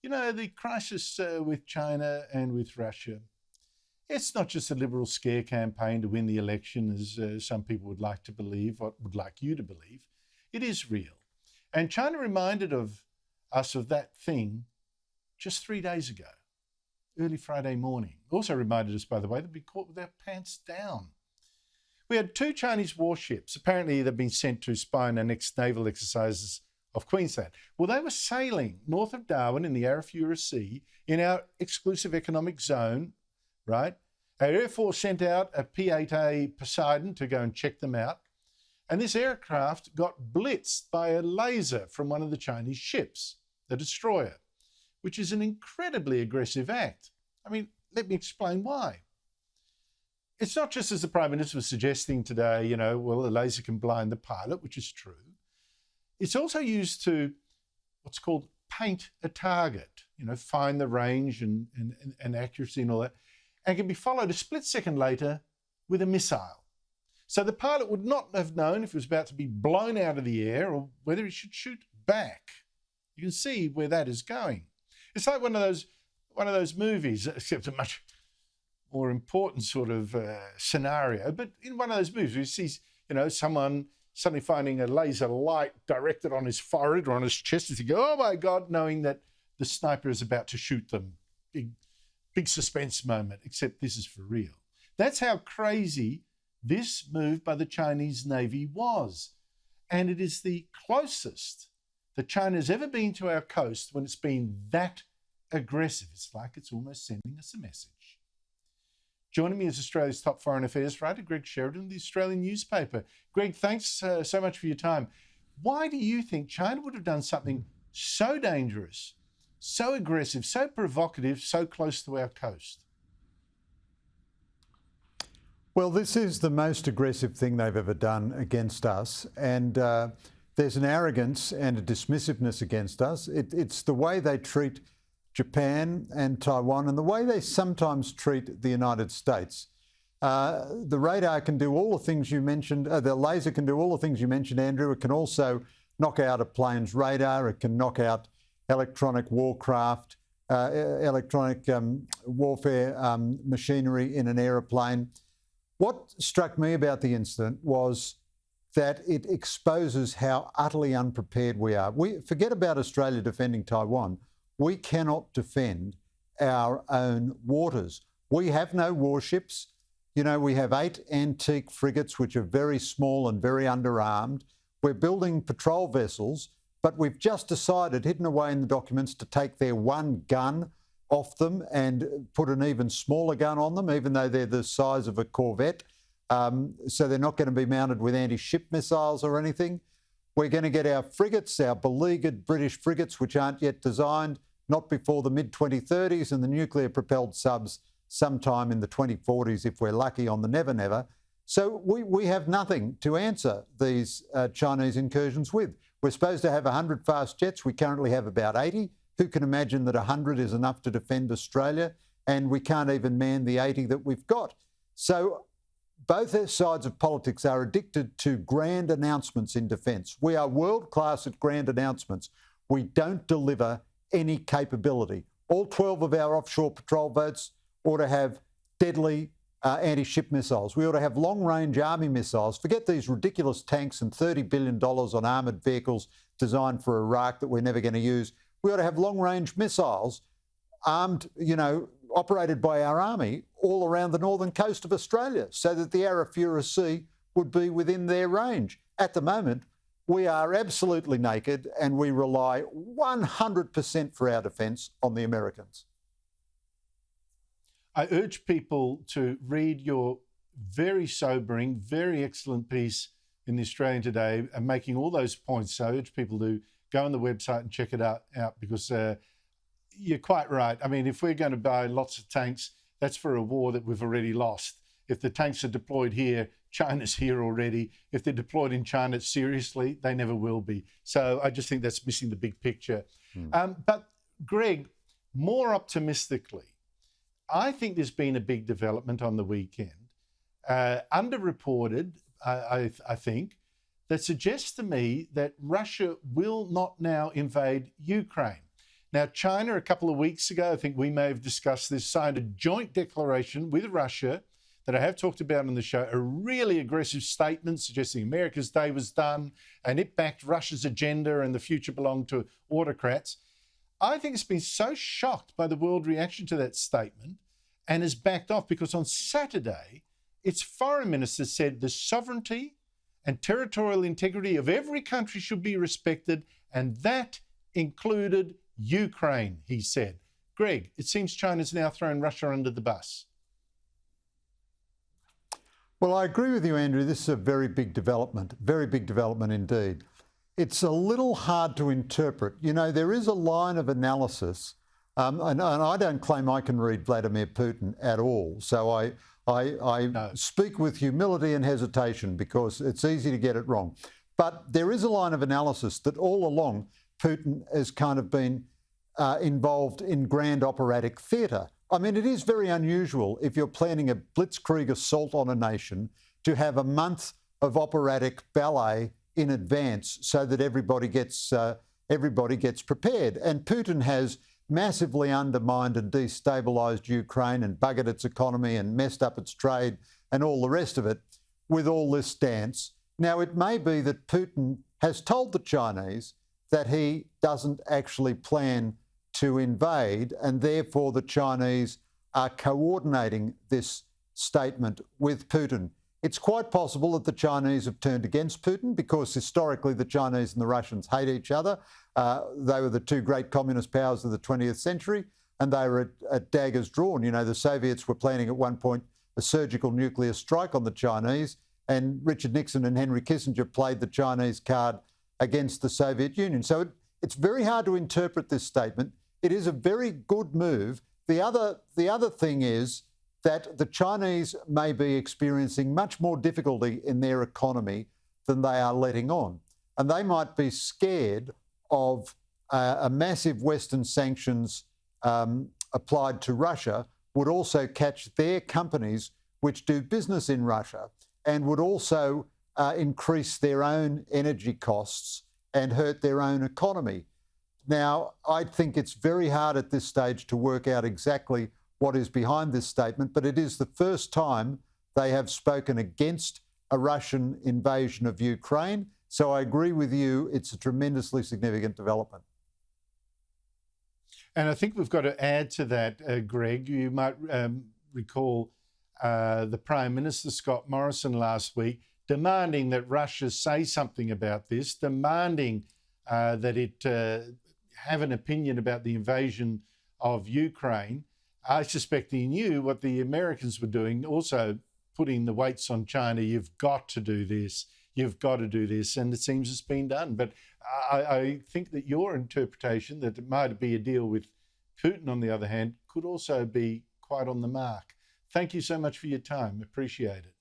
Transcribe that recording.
The crisis with China and with Russia, it's not just a liberal scare campaign to win the election, as some people would like to believe, or would like you to believe. It is real. And China reminded us of that thing just 3 days ago, early Friday morning. Also reminded us, by the way, that we caught with our pants down. We had 2 Chinese warships. Apparently, they've been sent to spy on our next naval exercises of Queensland. Well, they were sailing north of Darwin in the Arafura Sea in our exclusive economic zone, right? Our Air Force sent out a P-8A Poseidon to go and check them out. And this aircraft got blitzed by a laser from one of the Chinese ships, the destroyer, which is an incredibly aggressive act. I mean, let me explain why. It's not just, as the Prime Minister was suggesting today, well, the laser can blind the pilot, which is true. It's also used to what's called paint a target, find the range and accuracy and all that, and can be followed a split second later with a missile. So the pilot would not have known if he was about to be blown out of the air or whether he should shoot back. You can see where that is going. It's like one of those movies, except a much more important sort of scenario. But in one of those movies, we see, someone suddenly finding a laser light directed on his forehead or on his chest, as he goes, oh my God, knowing that the sniper is about to shoot them. Big suspense moment, except this is for real. That's how crazy this move by the Chinese Navy was. And it is the closest that China has ever been to our coast when it's been that aggressive. It's like it's almost sending us a message. Joining me is Australia's top foreign affairs writer, Greg Sheridan, the Australian newspaper. Greg, thanks so much for your time. Why do you think China would have done something so dangerous, so aggressive, so provocative, so close to our coast? Well, this is the most aggressive thing they've ever done against us. And there's an arrogance and a dismissiveness against us. It's the way they treat Japan and Taiwan and the way they sometimes treat the United States. The radar can do all the things you mentioned. The laser can do all the things you mentioned, Andrew. It can also knock out a plane's radar. It can knock out electronic warcraft, electronic warfare machinery in an aeroplane. What struck me about the incident was that it exposes how utterly unprepared we are. We forget about Australia defending Taiwan. We cannot defend our own waters. We have no warships. We have 8 antique frigates, which are very small and very underarmed. We're building patrol vessels, but we've just decided, hidden away in the documents, to take their one gun off them and put an even smaller gun on them, even though they're the size of a Corvette. So they're not going to be mounted with anti-ship missiles or anything. We're going to get our frigates, our beleaguered British frigates, which aren't yet designed, not before the mid-2030s, and the nuclear-propelled subs sometime in the 2040s, if we're lucky, on the Never Never. So we have nothing to answer these Chinese incursions with. We're supposed to have 100 fast jets. We currently have about 80. Who can imagine that 100 is enough to defend Australia? And we can't even man the 80 that we've got. So both sides of politics are addicted to grand announcements in defence. We are world-class at grand announcements. We don't deliver any capability. All 12 of our offshore patrol boats ought to have deadly anti-ship missiles. We ought to have long-range army missiles. Forget these ridiculous tanks and $30 billion on armoured vehicles designed for Iraq that we're never going to use. We ought to have long-range missiles armed, operated by our army all around the northern coast of Australia so that the Arafura Sea would be within their range. At the moment, we are absolutely naked and we rely 100% for our defence on the Americans. I urge people to read your very sobering, very excellent piece in the Australian today and making all those points. So I urge people to go on the website and check it out because you're quite right. I mean, if we're going to buy lots of tanks, that's for a war that we've already lost. If the tanks are deployed here, China's here already. If they're deployed in China seriously, they never will be. So I just think that's missing the big picture. But Greg, more optimistically, I think there's been a big development on the weekend, underreported, I think, that suggests to me that Russia will not now invade Ukraine. Now, China, a couple of weeks ago, I think we may have discussed this, signed a joint declaration with Russia that I have talked about on the show, a really aggressive statement suggesting America's day was done and it backed Russia's agenda and the future belonged to autocrats. I think it's been so shocked by the world reaction to that statement and has backed off because on Saturday, its foreign minister said the sovereignty and territorial integrity of every country should be respected, and that included Ukraine, he said. Greg, it seems China's now thrown Russia under the bus. Well, I agree with you, Andrew. This is a very big development indeed. It's a little hard to interpret. You know, there is a line of analysis, and I don't claim I can read Vladimir Putin at all. So I speak with humility and hesitation because it's easy to get it wrong. But there is a line of analysis that all along Putin has kind of been involved in grand operatic theatre. I mean, it is very unusual if you're planning a blitzkrieg assault on a nation to have a month of operatic ballet in advance so that everybody gets prepared. And Putin has massively undermined and destabilised Ukraine and buggered its economy and messed up its trade and all the rest of it with all this dance. Now, it may be that Putin has told the Chinese that he doesn't actually plan to invade, and therefore the Chinese are coordinating this statement with Putin. It's quite possible that the Chinese have turned against Putin because historically the Chinese and the Russians hate each other. They were the two great communist powers of the 20th century, and they were at daggers drawn. You know, the Soviets were planning at one point a surgical nuclear strike on the Chinese, and Richard Nixon and Henry Kissinger played the Chinese card against the Soviet Union. So it's very hard to interpret this statement. It is a very good move. The other thing is that the Chinese may be experiencing much more difficulty in their economy than they are letting on. And they might be scared of a massive Western sanctions applied to Russia would also catch their companies which do business in Russia and would also increase their own energy costs and hurt their own economy. Now, I think it's very hard at this stage to work out exactly what is behind this statement, but it is the first time they have spoken against a Russian invasion of Ukraine. So I agree with you, it's a tremendously significant development. And I think we've got to add to that, Greg. You might recall the Prime Minister, Scott Morrison, last week, demanding that Russia say something about this, demanding that it have an opinion about the invasion of Ukraine. I suspect he knew what the Americans were doing, also putting the weights on China. You've got to do this. You've got to do this. And it seems it's been done. But I think that your interpretation, that it might be a deal with Putin, on the other hand, could also be quite on the mark. Thank you so much for your time. Appreciate it.